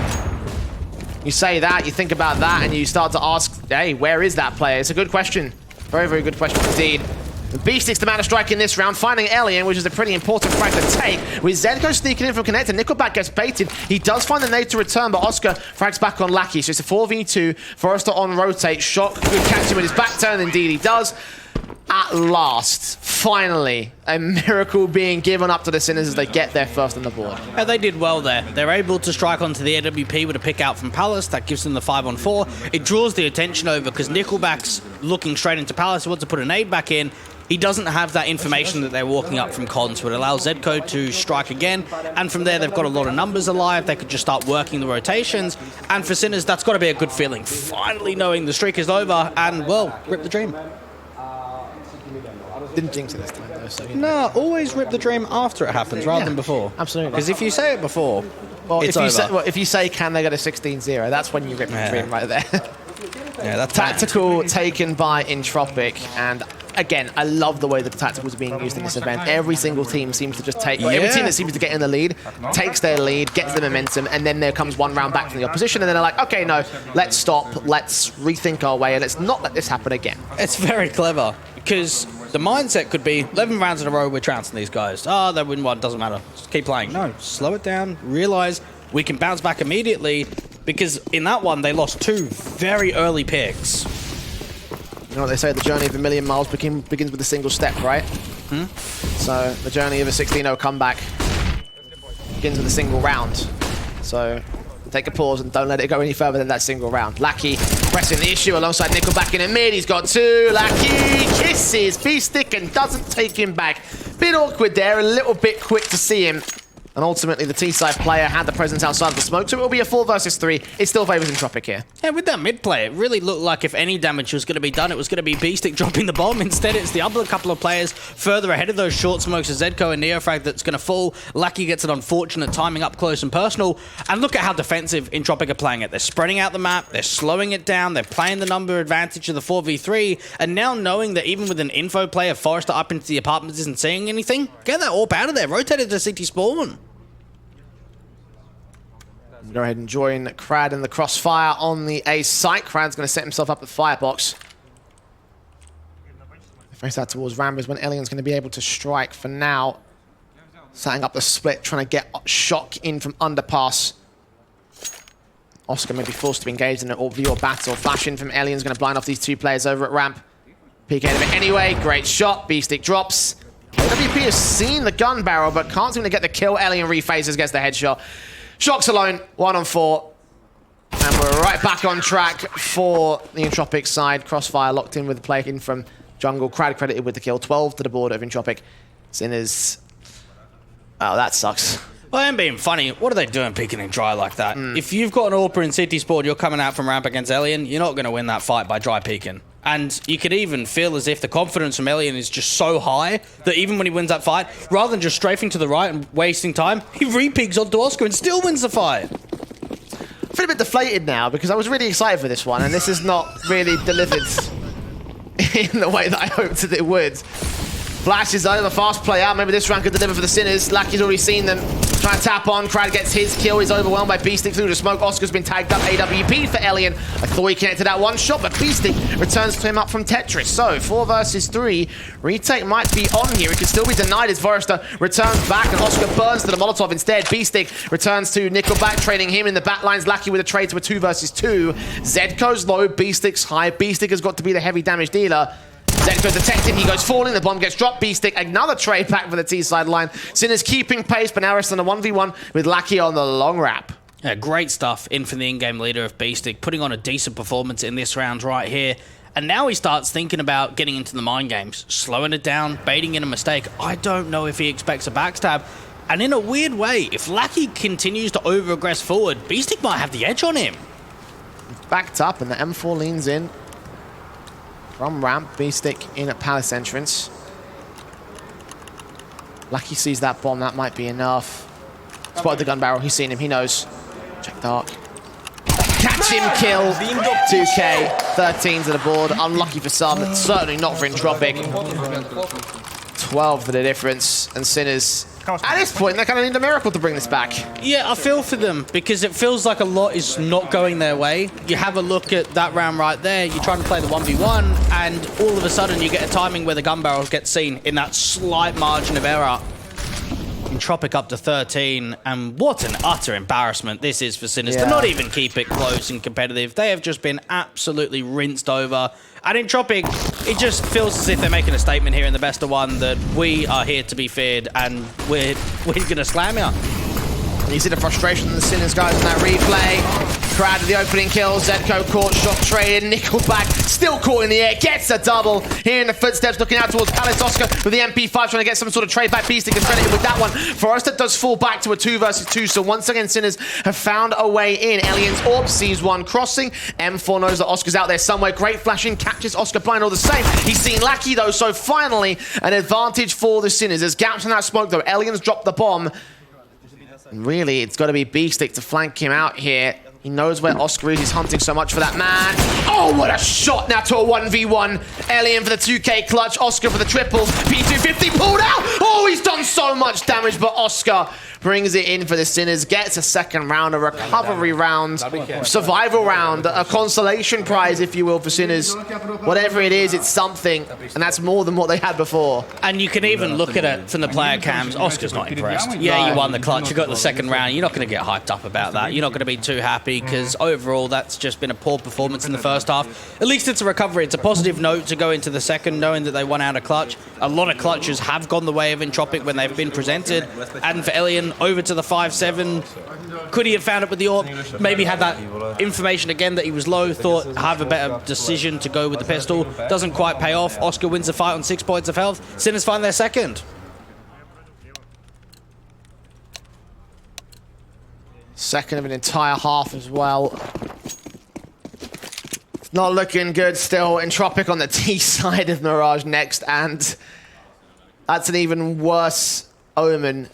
You say that, you think about that, and you start to ask, hey, where is that player? It's a good question. Very, very good question indeed. B6 the man to strike in this round, finding Alien, which is a pretty important frag to take. With Zedko sneaking in from Connect, and Nickelback gets baited. He does find the nade to return, but Oscar frags back on Lackey. So it's a 4v2. Forrester on rotate. Shock could catch him with his back turn. Indeed, he does. At last, finally, a miracle being given up to the Sinners as they get their first on the board. And they did well there. They're able to strike onto the AWP with a pick out from Palace. That gives them the 5-on-4. It draws the attention over because Nickelback's looking straight into Palace. He wants to put a nade back in. He doesn't have that information that they're walking up from Con, so it allows Zedko to strike again. And from there, they've got a lot of numbers alive. They could just start working the rotations. And for Sinners, that's got to be a good feeling. Finally knowing the streak is over and, well, rip the dream. Didn't jinx it this time, though. So, No, always rip the dream after it happens rather than before. Absolutely. Because if you say it before, well, it's over. if you say, can they get a 16-0, that's when you rip the dream right there. Yeah, that's Tactical taken by Entropiq, and again, I love the way that the tacticals are being used in this event. Every single team seems to just take, every team that seems to get in the lead, takes their lead, gets the momentum, and then there comes one round back from the opposition, and then they're like, okay, no, let's stop, let's rethink our way, and let's not let this happen again. It's very clever, because the mindset could be 11 rounds in a row, we're trouncing these guys. Oh, they win one, doesn't matter. Just keep playing. No, slow it down, realize we can bounce back immediately, because in that one, they lost 2 very early picks. You know what they say, the journey of a million miles begins with a single step, right? So the journey of a 16-0 comeback begins with a single round. So take a pause and don't let it go any further than that single round. Lackey pressing the issue alongside Nickelback in the mid. He's got 2. Lackey kisses B-stick and doesn't take him back. Bit awkward there, a little bit quick to see him. And ultimately, the T-side player had the presence outside of the smoke, so it will be a 4 versus 3. It still favors Entropiq here. Yeah, with that mid play, it really looked like if any damage was going to be done, it was going to be B-Stick dropping the bomb. Instead, it's the other couple of players further ahead of those short smokes, Zedko and Neofrag, that's going to fall. Lackey gets an unfortunate timing up close and personal. And look at how defensive Entropiq are playing it. They're spreading out the map, they're slowing it down, they're playing the number advantage of the 4v3, and now knowing that even with an info player, Forrester up into the apartments isn't seeing anything, get that AWP out of there, rotate it to CT spawn. Go ahead and join Crad in the crossfire on the A site. Crad's going to set himself up the firebox. Face out towards Rambers when Alien's going to be able to strike for now. Setting up the split, trying to get Shock in from underpass. Oscar may be forced to be engaged in an all-view battle. Flash in from Alien's going to blind off these 2 players over at ramp. Peek ahead of it anyway. Great shot. B-stick drops. WP has seen the gun barrel, but can't seem to get the kill. Alien rephases, gets the headshot. Shock's alone, 1-on-4. And we're right back on track for the Entropiq side. Crossfire locked in with the play in from Jungle. Crad credited with the kill. 12 to the board of Entropiq. Sinners. Oh, that sucks. Well, I am being funny. What are they doing peeking and dry like that? If you've got an AWPer in City Sport, you're coming out from ramp against Alien, you're not going to win that fight by dry peeking. And you could even feel as if the confidence from Alien is just so high that even when he wins that fight, rather than just strafing to the right and wasting time, he re-peeks onto Oscar and still wins the fight. I feel a bit deflated now because I was really excited for this one, and this is not really delivered in the way that I hoped that it would. Flash is over, fast play out. Maybe this round could deliver for the Sinners. Lackey's already seen them. Trying trying to tap on. Crad gets his kill. He's overwhelmed by Beastic through the smoke. Oscar's been tagged up. AWP for Elian. I thought he connected that one shot, but Beastic returns to him up from Tetris. So 4 versus 3. Retake might be on here. He could still be denied as Forrester returns back, and Oscar burns to the Molotov instead. Beastic returns to Nickelback, trading him in the back lines. Lucky with a trade to a 2 versus 2. Zedko's low. Beastic's high. Beastic has got to be the heavy damage dealer. Zedko detected, he goes falling, the bomb gets dropped. Beastic, another trade back for the T-side line. Sinners keeping pace, but now it's on a 1v1 with Lucky on the long wrap. Yeah, great stuff in from the in-game leader of Beastic, putting on a decent performance in this round right here. And now he starts thinking about getting into the mind games, slowing it down, baiting in a mistake. I don't know if he expects a backstab. And in a weird way, if Lucky continues to over-aggress forward, Beastic might have the edge on him. Backed up, and the M4 leans in. From ramp, Beastic in at Palace entrance. Lucky sees that bomb, that might be enough. Spotted the gun barrel, he's seen him, he knows. Check dark. Catch him, kill. 2K, 13 to the board. Unlucky for some, but certainly not for Entropiq. 12 for the difference, and Sinners, at this point, they're kind of need a miracle to bring this back. Yeah, I feel for them because it feels like a lot is not going their way. You have a look at that round right there, you're trying to play the 1v1, and all of a sudden you get a timing where the gun barrels get seen in that slight margin of error. Entropiq up to 13, and what an utter embarrassment this is for Sinners to not even keep it close and competitive. They have just been absolutely rinsed over. And Entropiq, it just feels as if they're making a statement here in the best of one that we are here to be feared and we're going to slam you. And you see the frustration of the Sinners guys in that replay. Crad with the opening kill. Zedko caught, shot traded. Nickelback still caught in the air. Gets a double. Hearing the footsteps looking out towards Palace. Oscar with the MP5 trying to get some sort of trade back. Beastic is credited with that one. Forrester does fall back to a 2 versus 2. So once again, Sinners have found a way in. Alien's Orb sees one crossing. M4 knows that Oscar's out there somewhere. Great flashing. Catches Oscar blind all the same. He's seen Lackey though. So finally, an advantage for the Sinners. There's gaps in that smoke though. Alien's dropped the bomb. And really, it's got to be Beastic to flank him out here. He knows where Oscar is. He's hunting so much for that man. Oh, what a shot now to a 1v1. Alien for the 2K clutch. Oscar for the triple. P250 pulled out. Oh, he's done so much damage, but Oscar brings it in for the Sinners. Gets a second round, a recovery round, survival round, a consolation prize, if you will, for Sinners. Whatever it is, it's something, and that's more than what they had before. And you can even look at it from the player cams. Oscar's not impressed. Yeah, you won the clutch. You got the second round. You're not going to get hyped up about that. You're not going to be too happy because overall, that's just been a poor performance in the first half. At least it's a recovery. It's a positive note to go into the second, knowing that they won out a clutch. A lot of clutches have gone the way of Entropiq when they've been presented. And for Elian, over to the 5-7. Could he have found it with the AWP? Maybe had that information again that he was low, thought have a better decision to go with the pistol. Doesn't quite pay off. Oscar wins the fight on 6 points of health. Sinners find their second. Second of an entire half as well. It's not looking good still. Entropiq on the T side of Mirage next, and that's an even worse omen.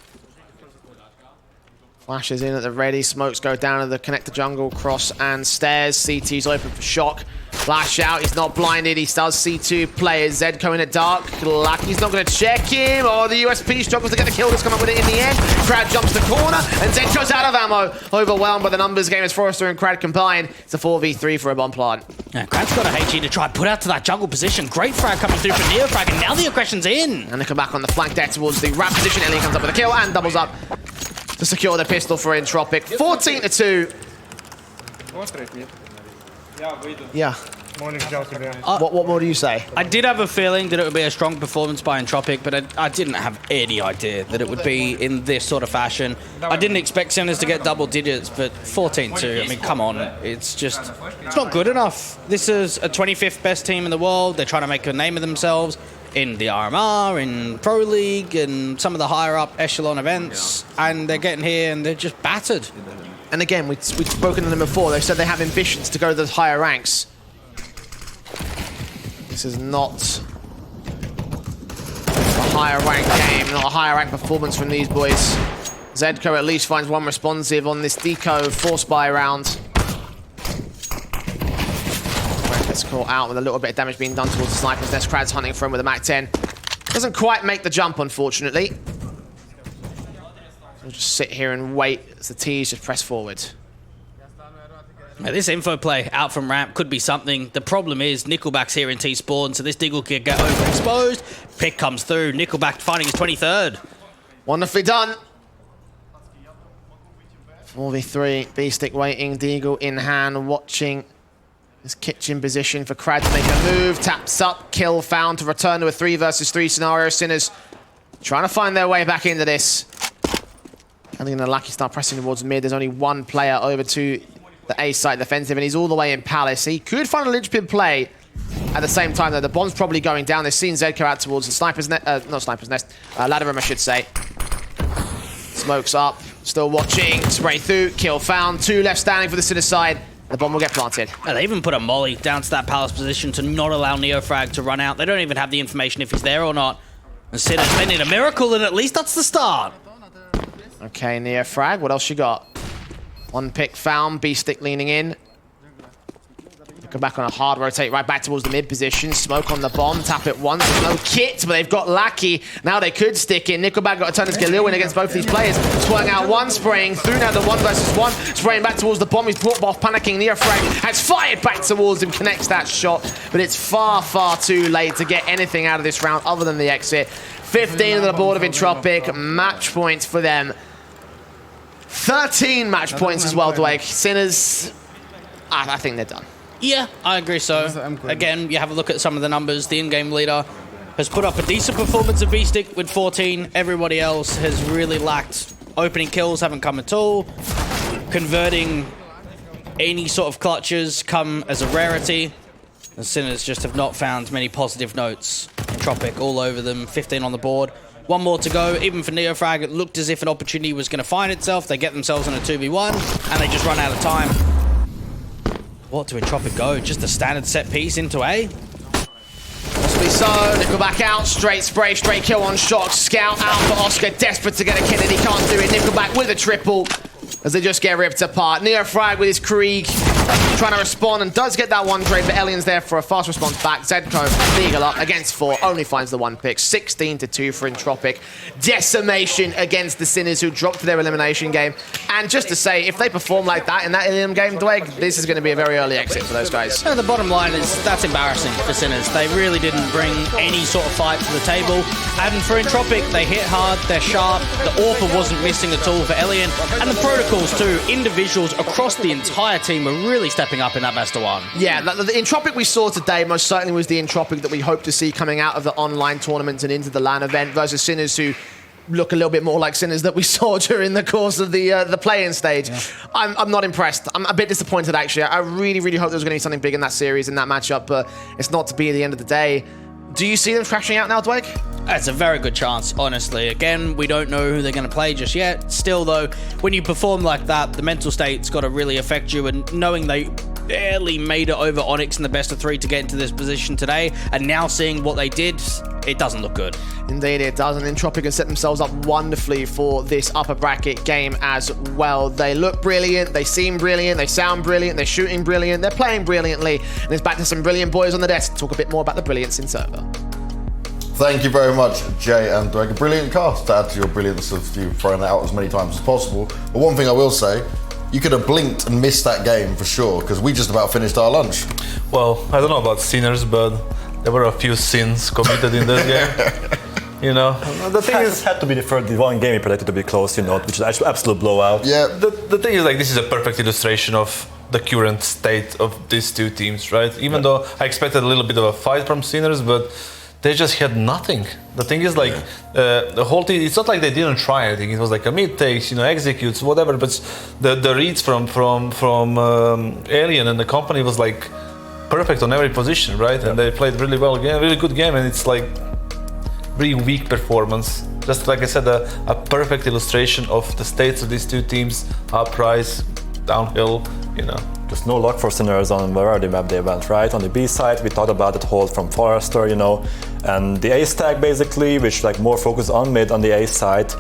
Flashes in at the ready. Smokes go down to the connector jungle, cross and stairs. CT's open for shock. Flash out. He's not blinded. He does see 2 players. Zedko in it dark. Lucky's not going to check him. Oh, the USP struggles to get the kill. Just come up with it in the end. Crad jumps the corner, and Zedko's out of ammo. Overwhelmed by the numbers game as Forrester and Crad combine. It's a 4v3 for a bomb plant. Yeah, Crad's got a HE to try put out to that jungle position. Great frag coming through from Neofrag, and now the aggression's in. And they come back on the flank there towards the wrap position. Ellie comes up with a kill and doubles up to secure the pistol for Entropiq. 14-2. Yeah. What more do you say? I did have a feeling that it would be a strong performance by Entropiq, but I didn't have any idea that it would be in this sort of fashion. I didn't expect Sinners to get double digits, but 14-2, I mean, come on. It's just, it's not good enough. This is a 25th best team in the world. They're trying to make a name of themselves in the RMR, in Pro League, and some of the higher up echelon events, and they're getting here and they're just battered. And again, we've spoken to them before. They said they have ambitions to go to the higher ranks. This is not a higher rank game, not a higher rank performance from these boys. Zedko at least finds one responsive on this deco 4-spy round. Gets caught out with a little bit of damage being done towards the sniper's nest. Krad's hunting for him with a MAC-10. Doesn't quite make the jump, unfortunately. We'll just sit here and wait as the T's just press forward. Now, this info play out from ramp could be something. The problem is Nickelback's here in T spawn, so this Diggle could get overexposed. Pick comes through. Nickelback finding his 23rd. Wonderfully done. 4v3, B-Stick waiting, Deagle in hand, watching his kitchen position for Crad to make a move. Taps up, kill found to return to a 3 versus 3 scenario. Sinners trying to find their way back into this. And then the Lucky start pressing towards mid. There's only one player over to the A site defensive, and he's all the way in Palace. He could find a linchpin play at the same time, though. The bomb's probably going down. They've seen Zedko out towards the Sniper's Nest, not Sniper's Nest, ladder room, I should say. Smokes up, still watching, spray through, kill found. 2 left standing for the Sinner side. The bomb will get planted. And they even put a molly down to that Palace position to not allow Neofrag to run out. They don't even have the information if he's there or not. And Sinners, they need a miracle, and at least that's the start. Okay, Neofrag, what else you got? One pick found, B-Stick leaning in. Go back on a hard rotate right back towards the mid position. Smoke on the bomb, tap it once. There's no kit, but they've got Lackey. Now they could stick in. Nickelback got to turn his get a little win against both these players. Spraying out one, spraying through now the 1 versus 1. Spraying back towards the bomb. He's brought off, panicking. Neofrag has fired back towards him, connects that shot, but it's far, far too late to get anything out of this round other than the exit. 15 on the board of Entropiq. Match points for them. 13 match points as well, Dwayne. Sinners, I think they're done. Yeah, I agree so. Again, you have a look at some of the numbers. The in-game leader has put up a decent performance of B-Stick with 14. Everybody else has really lacked. Opening kills haven't come at all. Converting any sort of clutches come as a rarity. The Sinners just have not found many positive notes. Entropiq all over them, 15 on the board. 1 more to go. Even for Neofrag, it looked as if an opportunity was going to find itself. They get themselves in a 2v1, and they just run out of time. What do Entropiq go? Just a standard set piece into A? Possibly so. Nickelback out. Straight spray, straight kill on Shock. Scout out for Oscar. Desperate to get a kill, and he can't do it. Nickelback with a triple as they just get ripped apart. Neofrag with his Krieg trying to respond and does get that one trade, but Elian's there for a fast response back. Zedko, Eagle up against 4, only finds the 1 pick. 16-2 for Entropiq. Decimation against the Sinners who dropped their elimination game. And just to say, if they perform like that in that Ilium game, Dweg, this is going to be a very early exit for those guys. The bottom line is that's embarrassing for Sinners. They really didn't bring any sort of fight to the table. And for Entropiq, they hit hard, they're sharp. The AWPer wasn't missing at all for Elian. And the protocols too, individuals across the entire team are really stepping up in that best of 1. Yeah, the Entropiq we saw today most certainly was the Entropiq that we hope to see coming out of the online tournaments and into the LAN event versus Sinners who look a little bit more like Sinners that we saw during the course of the play-in stage. Yeah. I'm not impressed. I'm a bit disappointed, actually. I really, really hope there was going to be something big in that series, in that matchup, but it's not to be at the end of the day. Do you see them crashing out now, Dweg? It's a very good chance, honestly. Again, we don't know who they're going to play just yet. Still, though, when you perform like that, the mental state's got to really affect you, and knowing they barely made it over Onyx in the best of 3 to get into this position today, and now seeing what they did, it doesn't look good. Indeed it does, and Entropiq has set themselves up wonderfully for this upper bracket game as well. They look brilliant, they seem brilliant, they sound brilliant, they're shooting brilliant, they're playing brilliantly, and it's back to some brilliant boys on the desk to talk a bit more about the brilliance in server. Thank you very much, Jay and Greg. A brilliant cast to add to your brilliance of you throwing it out as many times as possible. But one thing I will say, you could have blinked and missed that game for sure, because we just about finished our lunch. Well, I don't know about Sinners, but there were a few sins committed in that game. You know, the thing is, had to be the one game he predicted to be close, you know, which is actually absolute blowout. Yeah. The thing is, like, this is a perfect illustration of the current state of these two teams, right? Even though I expected a little bit of a fight from Sinners, but they just had nothing. The thing is, like, the whole team, it's not like they didn't try anything. It was like a mid takes, you know, executes, whatever. But the reads from Alien and the company was like perfect on every position, right? Yeah. And they played really well again, really good game. And it's like really weak performance. Just like I said, a perfect illustration of the states of these two teams, uprise, downhill, you know. Just no luck for Sinners on wherever the map they went, right? On the B side, we thought about that hold from Forrester, you know, and the A stack basically, which like more focused on mid on the A side.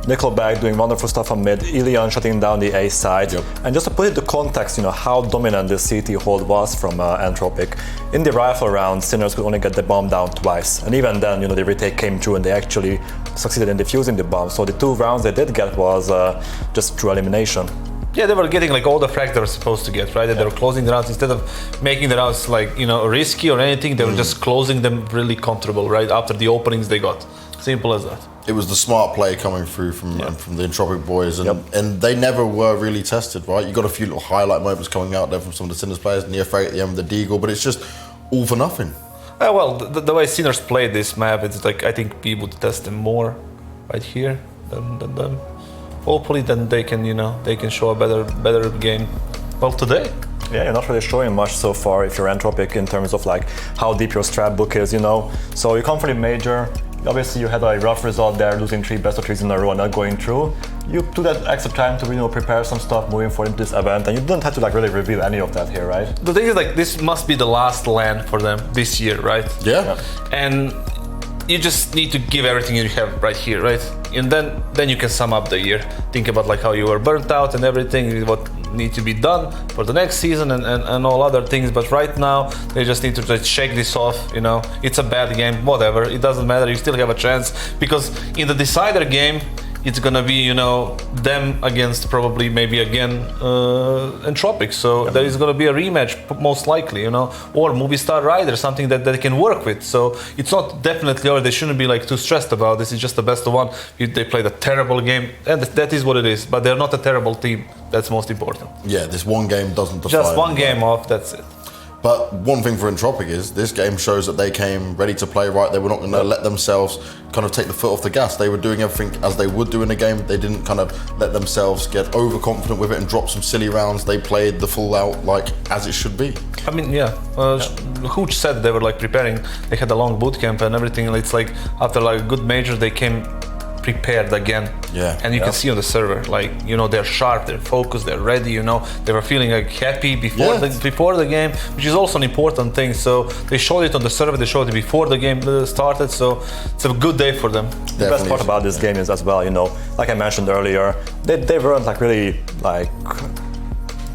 Nickelback doing wonderful stuff on mid, Ilion shutting down the A side. And just to put it into context, how dominant this CT hold was from Entropiq. In the rifle round, Sinners could only get the bomb down twice. And even then, the retake came through and they actually succeeded in defusing the bomb. So the 2 rounds they did get was just through elimination. Yeah, they were getting like all the frags they were supposed to get, right? And they were closing the rounds instead of making the rounds risky or anything. They were just closing them really comfortable, right? After the openings they got. Simple as that. It was the smart play coming through from the Entropiq boys, and they never were really tested, right? You got a few little highlight moments coming out there from some of the Sinners players, near frag at the end with the Deagle, but it's just all for nothing. Well, the way Sinners played this map, it's like I think we would test them more right here than them. Hopefully, then they can show a better game. Well, today. Yeah, you're not really showing much so far if you're Entropiq in terms of like how deep your strat book is, So you come for the major. Obviously, you had a rough result there, losing 3 best of 3s in a row and not going through. You took that extra time to prepare some stuff moving forward into this event, and you didn't have to really reveal any of that here, right? The thing is, this must be the last LAN for them this year, right? Yeah. And you just need to give everything you have right here, right? And then you can sum up the year. Think about how you were burnt out and everything, what needs to be done for the next season and all other things. But right now, they just need to just shake this off, It's a bad game, whatever. It doesn't matter, you still have a chance. Because in the decider game, it's gonna be, them against probably maybe again Entropiq. So there is gonna be a rematch most likely, or Movistar Rider, something that they can work with. So it's not definitely, or they shouldn't be too stressed about this. It's just the best of one. They played a terrible game, and that is what it is. But they're not a terrible team. That's most important. Yeah, this one game doesn't define. Just one game off. That's it. But one thing for Entropiq is this game shows that they came ready to play right. They were not going to let themselves kind of take the foot off the gas. They were doing everything as they would do in a game. They didn't kind of let themselves get overconfident with it and drop some silly rounds. They played the full out as it should be. I mean, Hooch said they were preparing. They had a long boot camp and everything. It's after a good major, they came prepared again. Yeah. And you can see on the server, they're sharp, they're focused, they're ready, They were feeling happy before the game, which is also an important thing. So they showed it on the server, they showed it before the game started, so it's a good day for them. The best part about this game is as well, like I mentioned earlier, they weren't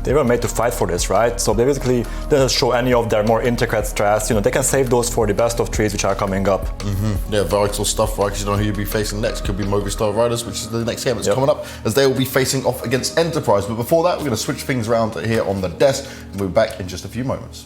they were made to fight for this, right? So they basically didn't show any of their more intricate strats. They can save those for the best of 3s, which are coming up. Mm-hmm. Yeah, vital stuff, right? Because you don't know who you'll be facing next. Could be Movistar Riders, which is the next game that's coming up, as they will be facing off against Enterprise. But before that, we're going to switch things around here on the desk, and we'll be back in just a few moments.